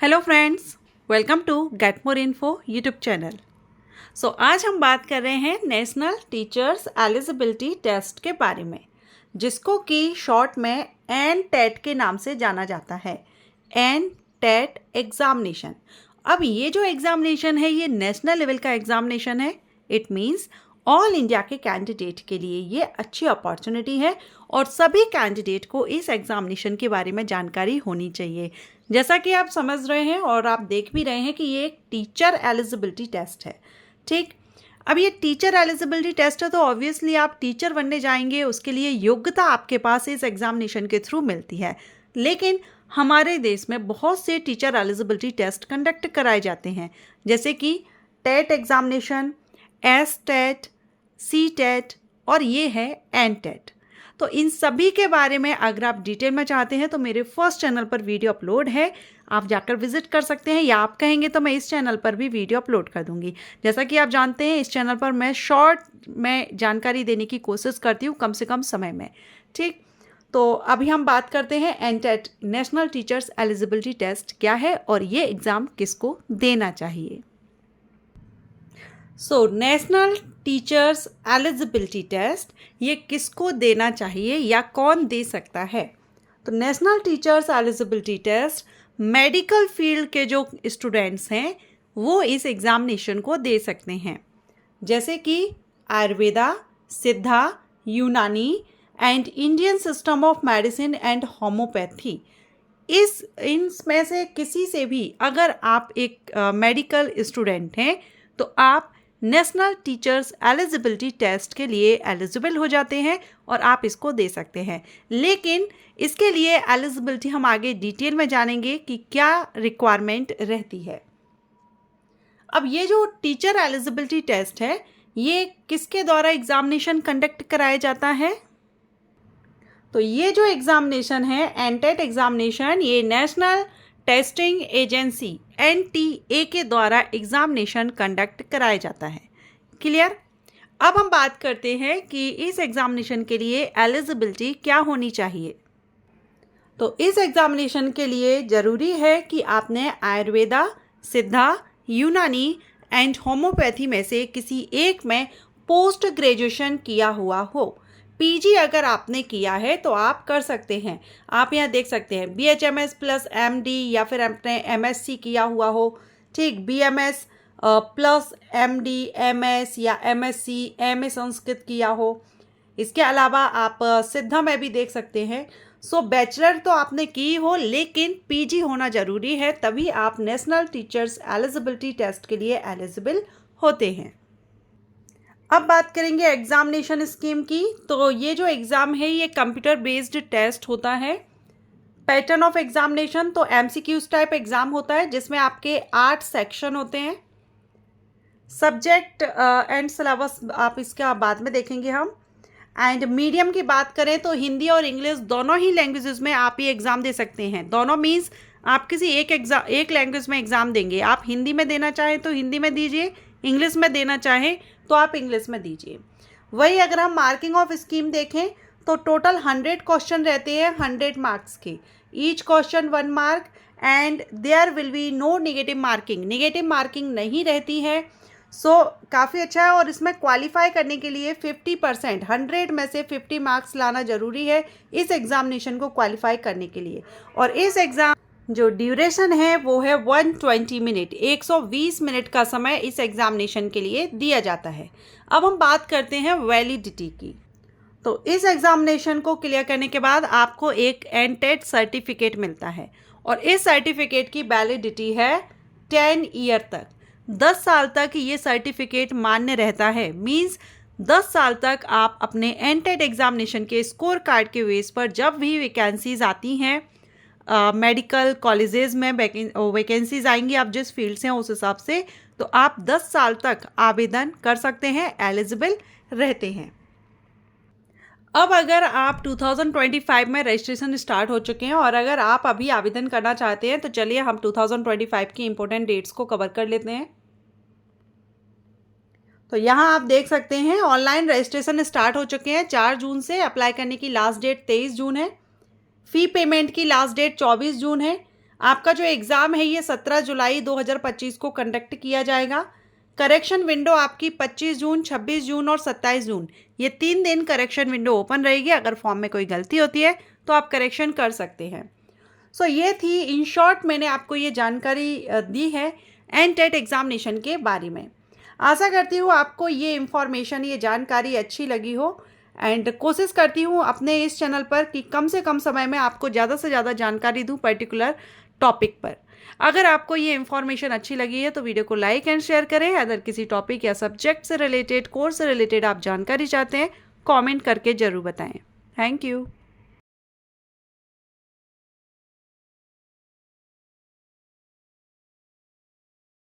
Hello friends, welcome to get more info YouTube channel. आज हम बात कर रहे हैं नेशनल टीचर्स एलिजिबिलिटी टेस्ट के बारे में, जिसको कि शॉर्ट में एन-टेट के नाम से जाना जाता है। N-TET examination. अब ये जो एग्जामिनेशन है ये नेशनल लेवल का एग्जामिनेशन है। इट मीन्स ऑल इंडिया के कैंडिडेट के लिए ये अच्छी अपॉर्चुनिटी है और सभी कैंडिडेट को इस एग्जामिनेशन के बारे में जानकारी होनी चाहिए। जैसा कि आप समझ रहे हैं और आप देख भी रहे हैं कि ये एक टीचर एलिजिबिलिटी टेस्ट है। ठीक, अब ये टीचर एलिजिबिलिटी टेस्ट है तो ऑब्वियसली आप टीचर बनने जाएंगे, उसके लिए योग्यता आपके पास इस एग्जामिनेशन के थ्रू मिलती है। लेकिन हमारे देश में बहुत से टीचर एलिजिबिलिटी टेस्ट कंडक्ट कराए जाते हैं, जैसे कि टेट एग्जामिनेशन, एस-टेट, सी-टेट और ये है एन-टेट। तो इन सभी के बारे में अगर आप डिटेल में चाहते हैं तो मेरे फर्स्ट चैनल पर वीडियो अपलोड है, आप जाकर विजिट कर सकते हैं, या आप कहेंगे तो मैं इस चैनल पर भी वीडियो अपलोड कर दूंगी। जैसा कि आप जानते हैं इस चैनल पर मैं शॉर्ट में जानकारी देने की कोशिश करती हूँ कम से कम समय में। ठीक, तो अभी हम बात करते हैं NTET, national teachers eligibility test क्या है और ये एग्ज़ाम किसको देना चाहिए। नेशनल टीचर्स एलिजिबिलिटी टेस्ट ये किसको देना चाहिए या कौन दे सकता है। तो national teachers eligibility test medical field के जो स्टूडेंट्स हैं वो इस एग्जामिनेशन को दे सकते हैं, जैसे कि आयुर्वेदा, सिद्धा, यूनानी and Indian system of medicine and homeopathy. इनमें से किसी से भी अगर आप एक मेडिकल स्टूडेंट हैं तो आप नेशनल टीचर्स एलिजिबिलिटी टेस्ट के लिए एलिजिबल हो जाते हैं और आप इसको दे सकते हैं। लेकिन इसके लिए एलिजिबिलिटी हम आगे डिटेल में जानेंगे कि क्या रिक्वायरमेंट रहती है। अब ये जो टीचर एलिजिबिलिटी टेस्ट है ये किसके द्वारा एग्जामिनेशन कंडक्ट कराया जाता है। तो ये जो एग्जामिनेशन है एन-टेट एग्जामिनेशन, ये नेशनल टेस्टिंग एजेंसी NTA के द्वारा एग्जामिनेशन कंडक्ट कराया जाता है। क्लियर। अब हम बात करते हैं कि इस एग्जामिनेशन के लिए एलिजिबिलिटी क्या होनी चाहिए। तो इस एग्जामिनेशन के लिए ज़रूरी है कि आपने आयुर्वेदा, सिद्धा, यूनानी एंड होम्योपैथी में से किसी एक में पोस्ट ग्रेजुएशन किया हुआ हो। पीजी अगर आपने किया है तो आप कर सकते हैं। आप यहाँ देख सकते हैं BHMS प्लस MD या फिर आपने MSc किया हुआ हो। ठीक, BMS प्लस MD, MS या MSc, MA संस्कृत किया हो। इसके अलावा आप सिद्धा में भी देख सकते हैं। बैचलर तो आपने की हो लेकिन पीजी होना ज़रूरी है, तभी आप नेशनल टीचर्स एलिजिबिलिटी टेस्ट के लिए एलिजिबल होते हैं। अब बात करेंगे एग्जामिनेशन स्कीम की। तो ये जो एग्ज़ाम है ये कंप्यूटर बेस्ड टेस्ट होता है। पैटर्न ऑफ एग्जामिनेशन तो MCQs टाइप एग्ज़ाम होता है, जिसमें आपके 8 सेक्शन होते हैं। सब्जेक्ट एंड सिलेबस आप इसका बाद में देखेंगे हम। एंड मीडियम की बात करें तो हिंदी और इंग्लिश दोनों ही लैंग्वेजेस में आप ये एग्ज़ाम दे सकते हैं। दोनों मीन्स आप किसी एक लैंग्वेज में एग्ज़ाम देंगे। आप हिंदी में देना चाहें तो हिंदी में दीजिए, इंग्लिश में देना चाहें तो आप इंग्लिश में दीजिए। वही अगर हम मार्किंग ऑफ स्कीम देखें तो टोटल 100 क्वेश्चन रहते हैं 100 मार्क्स के। Each question 1 mark and there will be no negative marking. Negative marking नहीं रहती है। काफ़ी अच्छा है और इसमें क्वालिफाई करने के लिए 50%, 100 में से 50 मार्क्स लाना ज़रूरी है इस एग्ज़ामिनेशन को क्वालिफाई करने के लिए। और इस एग्ज़ाम जो ड्यूरेशन है वो है 120 मिनट, 120 मिनट का समय इस एग्जामिनेशन के लिए दिया जाता है। अब हम बात करते हैं वैलिडिटी की। तो इस एग्जामिनेशन को क्लियर करने के बाद आपको एक एन-टेट सर्टिफिकेट मिलता है और इस सर्टिफिकेट की वैलिडिटी है 10 ईयर तक। 10 साल तक ये सर्टिफिकेट मान्य रहता है। मीन्स 10 साल तक आप अपने एन-टेट एग्जामिनेशन के स्कोर कार्ड के बेस पर जब भी वैकेंसीज आती हैं, मेडिकल कॉलेजेस में वैकेंसीज आएंगी, आप जिस फील्ड से हैं उस हिसाब से, तो आप 10 साल तक आवेदन कर सकते हैं, एलिजिबल रहते हैं। अब अगर आप 2025 में रजिस्ट्रेशन स्टार्ट हो चुके हैं और अगर आप अभी आवेदन करना चाहते हैं तो चलिए हम 2025 की इंपॉर्टेंट डेट्स को कवर कर लेते हैं। तो यहाँ आप देख सकते हैं ऑनलाइन रजिस्ट्रेशन स्टार्ट हो चुके हैं 4 जून से। अप्लाई करने की लास्ट डेट 23 जून है। फ़ी पेमेंट की लास्ट डेट 24 जून है। आपका जो एग्ज़ाम है ये 17 जुलाई 2025 को कंडक्ट किया जाएगा। करेक्शन विंडो आपकी 25 जून, 26 जून और 27 जून, ये 3 दिन करेक्शन विंडो ओपन रहेगी। अगर फॉर्म में कोई गलती होती है तो आप करेक्शन कर सकते हैं। सो ये थी इन शॉर्ट, मैंने आपको ये जानकारी दी है एनटेट एग्जामिनेशन के बारे में। आशा करती हूँ आपको ये इन्फॉर्मेशन, ये जानकारी अच्छी लगी हो, एंड कोशिश करती हूँ अपने इस चैनल पर कि कम से कम समय में आपको ज़्यादा से ज़्यादा जानकारी दूँ पर्टिकुलर टॉपिक पर। अगर आपको ये इन्फॉर्मेशन अच्छी लगी है तो वीडियो को लाइक एंड शेयर करें। अगर किसी टॉपिक या सब्जेक्ट से रिलेटेड, कोर्स से रिलेटेड आप जानकारी चाहते हैं, कमेंट करके ज़रूर बताएं। Thank you.